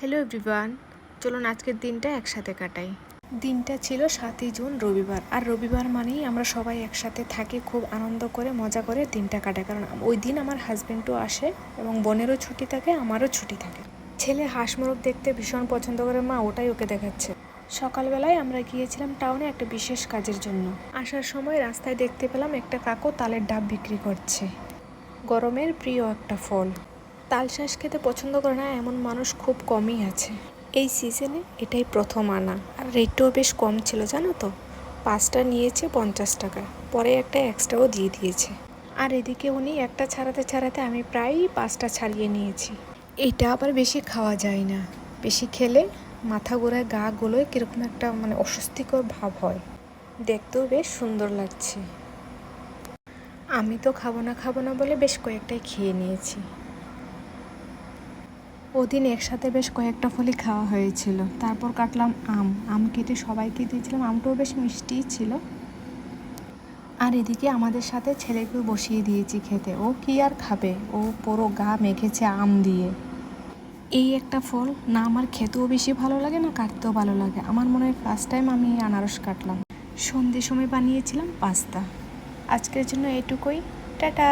Hello everyone, চলুন আজকের দিনটা একসাথে কাটাই। দিনটা ছিল 7ই জুন রবিবার, আর রবিবার মানেই আমরা সবাই একসাথে থাকি, খুব আনন্দ করে মজা করে দিনটা কাটাই। কারণ ওই দিন আমার হাজব্যান্ডও আসে এবং বোনেরও ছুটি থাকে, আমারও ছুটি থাকে। ছেলে হাঁস মোরগ দেখতে ভীষণ পছন্দ করে, মা ওটাই ওকে দেখাচ্ছে। সকালবেলায় আমরা গিয়েছিলাম টাউনে একটা বিশেষ কাজের জন্য। আসার সময় রাস্তায় দেখতে পেলাম একটা কাকু তালের ডাব বিক্রি করছে। গরমের প্রিয় একটা ফল। তালশাঁস খেতে পছন্দ করে না এমন মানুষ খুব কমই আছে। এই সিজনে এটাই প্রথম আনা, আর রেটটাও বেশ কম ছিল, জানো তো। 5টা নিয়েছে 50 টাকা, পরে একটা এক্সট্রাও দিয়ে দিয়েছে। আর এদিকে উনি একটা ছাড়াতে ছাড়াতে আমি প্রায় 5টা ছাড়িয়ে নিয়েছি। এটা আবার বেশি খাওয়া যায় না, বেশি খেলে মাথা ঘোরায়, গা গুলোয় কীরকম একটা অস্বস্তিকর ভাব হয়। দেখতেও বেশ সুন্দর লাগছে। আমি তো খাবো না বলে বেশ কয়েকটাই খেয়ে নিয়েছি। ওদিন একসাথে বেশ কয়েকটা ফলই খাওয়া হয়েছিল। তারপর কাটলাম আম কেটে সবাইকে দিয়েছিলাম। আমটাও বেশ মিষ্টিই ছিল। আর এদিকে আমাদের সাথে ছেলেকেও বসিয়ে দিয়েছি খেতে। ও কি আর খাবে, ও পুরো গা মেখেছে আম দিয়ে। এই একটা ফল না আমার খেতেও বেশি ভালো লাগে, না কাটতেও ভালো লাগে। আমার মনে হয় ফার্স্ট টাইম আমি আনারস কাটলাম। সন্ধ্যের সময় বানিয়েছিলাম পাস্তা। আজকের জন্য এটুকুই, টাটা।